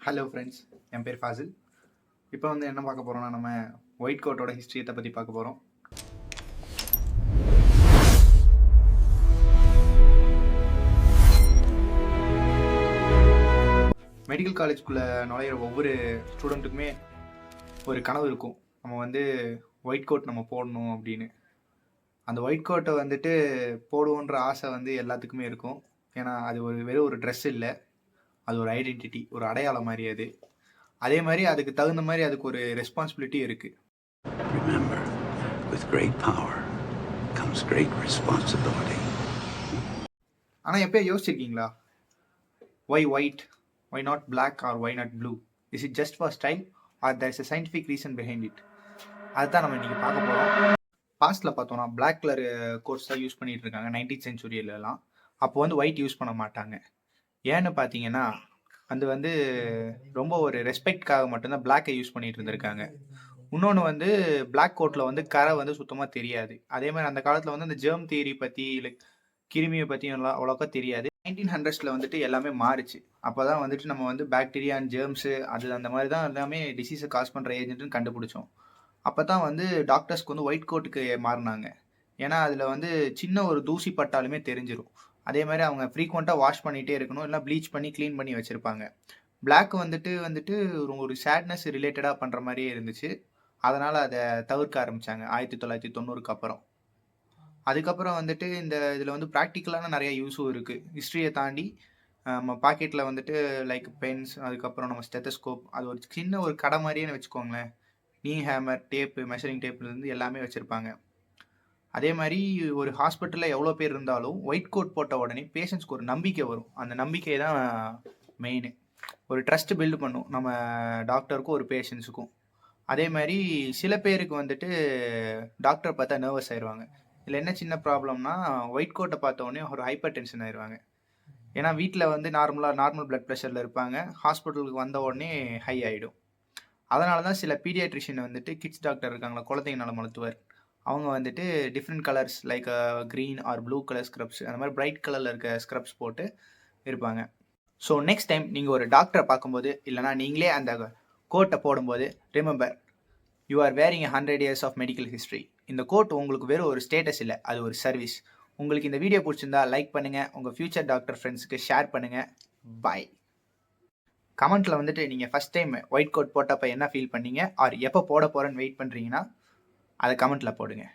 Hello friends, என் பேர் ஃபாசில். இப்போ வந்து என்ன பார்க்க போகிறோம்னா, நம்ம ஒயிட் கோட்டோட ஹிஸ்ட்ரியத்தை பற்றி பார்க்க போகிறோம். மெடிக்கல் காலேஜ்குள்ளே நுழையிற ஒவ்வொரு ஸ்டூடெண்ட்டுக்குமே ஒரு கனவு இருக்கும். நம்ம வந்து ஒயிட் கோட் நம்ம போடணும் அப்படின்னு. அந்த ஒயிட் கோட்டை வந்துட்டு போடுவோன்ற ஆசை வந்து எல்லாத்துக்குமே இருக்கும். ஏன்னா அது வெறும் ஒரு ட்ரெஸ் இல்லை, அது ஒரு ஐடென்டிட்டி, ஒரு அடையாளம் மாதிரி. அதே மாதிரி அதுக்கு தகுந்த மாதிரி அதுக்கு ஒரு ரெஸ்பான்சிபிலிட்டி இருக்கு. Remember, with great power comes great responsibility. ஆனா எப்பயே யோசிச்சிருக்கீங்களா, why white, why not black or why not blue? Is it just for style or there is a scientific reason behind it? அதுதான் நம்ம இன்னைக்கு பார்க்க போறோம். பாஸ்ட்ல பார்த்தோம்னா பிளாக் கலர் கோட்ஸ் தான் use பண்ணிட்டு இருக்காங்க 19th சென்ச்சுரியிலலாம். அப்போ வந்து ஒயிட் யூஸ் பண்ண மாட்டாங்க. ஏன்னு பார்த்தீங்கன்னா அது வந்து ரொம்ப ஒரு ரெஸ்பெக்ட்காக மட்டும்தான் பிளாக்கை யூஸ் பண்ணிட்டு இருந்திருக்காங்க. இன்னொன்று வந்து பிளாக் கோட்டில் வந்து கரை வந்து சுத்தமாக தெரியாது. அதே மாதிரி அந்த காலத்தில் வந்து அந்த ஜெர்ம் தியரி பற்றி லைக் கிருமியை பற்றியும் எல்லாம் அவ்வளோக்கா தெரியாது. 1900s வந்துட்டு எல்லாமே மாறிச்சு. அப்போ தான் வந்துட்டு நம்ம வந்து பாக்டீரியா அண்ட் ஜெர்ம்ஸு அது அந்த மாதிரி தான் எல்லாமே டிசீஸை காஸ் பண்ணுற ஏஜென்ட்னு கண்டுபிடிச்சோம். அப்போ தான் வந்து டாக்டர்ஸ்க்கு வந்து ஒயிட் கோட்டுக்கு மாறினாங்க. ஏன்னா அதில் வந்து சின்ன ஒரு தூசி பட்டாலுமே தெரிஞ்சிடும். அதே மாதிரி அவங்க ஃப்ரீக்வெண்ட்டாக வாஷ் பண்ணிகிட்டே இருக்கணும், இல்லை ப்ளீச் பண்ணி க்ளீன் பண்ணி வச்சுருப்பாங்க. பிளாக் வந்துட்டு ஒரு சேட்னஸ் ரிலேட்டடாக பண்ணுற மாதிரியே இருந்துச்சு. அதனால் அதை தவிர்க்க ஆரம்பித்தாங்க 1990க்கு அப்புறம். அதுக்கப்புறம் வந்துட்டு இந்த இதில் வந்து ப்ராக்டிக்கலான நிறைய யூஸும் இருக்குது. ஹிஸ்ட்ரியை தாண்டி நம்ம பாக்கெட்டில் வந்துட்டு லைக் பென்ஸ், அதுக்கப்புறம் நம்ம ஸ்டெத்தஸ்கோப், அது ஒரு சின்ன ஒரு கடை மாதிரியே வச்சுக்கோங்களேன். நீ ஹேமர், டேப்பு, மெஷரிங் டேப்லேருந்து எல்லாமே வச்சுருப்பாங்க. அதே மாதிரி ஒரு ஹாஸ்பிட்டலில் எவ்வளோ பேர் இருந்தாலும் ஒயிட் கோட் போட்ட உடனே பேஷண்ட்ஸ்க்கு ஒரு நம்பிக்கை வரும். அந்த நம்பிக்கை தான் மெயினு. ஒரு ட்ரஸ்ட் பில்டு பண்ணும் நம்ம டாக்டருக்கும் ஒரு பேஷண்ட்ஸுக்கும். அதே மாதிரி சில பேருக்கு வந்துட்டு டாக்டரை பார்த்தா நர்வஸ் ஆயிடுவாங்க. இதில் என்ன சின்ன ப்ராப்ளம்னா, ஒயிட் கோட்டை பார்த்த உடனே ஒரு ஹைப்பர் டென்ஷன் ஆயிடுவாங்க. ஏன்னா வீட்டில் வந்து நார்மல் பிளட் ப்ரெஷரில் இருப்பாங்க, ஹாஸ்பிட்டலுக்கு வந்த உடனே ஹை ஆகிடும். அதனால தான் சில பீடியாட்ரிஷியன் வந்துட்டு கிட்ஸ் டாக்டர் இருக்காங்களா, குழந்தைங்க நல மருத்துவர், அவங்க வந்துட்டு different colours like green R blue colour scraps, அந்த மாதிரி பிரைட் கலரில் இருக்க ஸ்க்ரப்ஸ் போட்டு இருப்பாங்க. ஸோ நெக்ஸ்ட் டைம் நீங்கள் ஒரு டாக்டரை பார்க்கும்போது, இல்லைனா நீங்களே அந்த கோட்டை போடும்போது, remember you are wearing 100 years of medical history. இந்த கோட் உங்களுக்கு வெறும் ஒரு ஸ்டேட்டஸ் இல்லை, அது ஒரு சர்வீஸ். உங்களுக்கு இந்த வீடியோ பிடிச்சிருந்தா லைக் பண்ணுங்கள், உங்கள் ஃபியூச்சர் டாக்டர் ஃப்ரெண்ட்ஸுக்கு ஷேர் பண்ணுங்கள். பாய். கமெண்ட்டில் வந்துட்டு நீங்கள் ஃபஸ்ட் டைம் ஒயிட் கோட் போட்டப்போ என்ன ஃபீல் பண்ணீங்க, ஆர் எப்போ போட போகிறேன்னு வெயிட் பண்ணுறீங்கன்னா அதை கமெண்ட்டில் போடுங்க.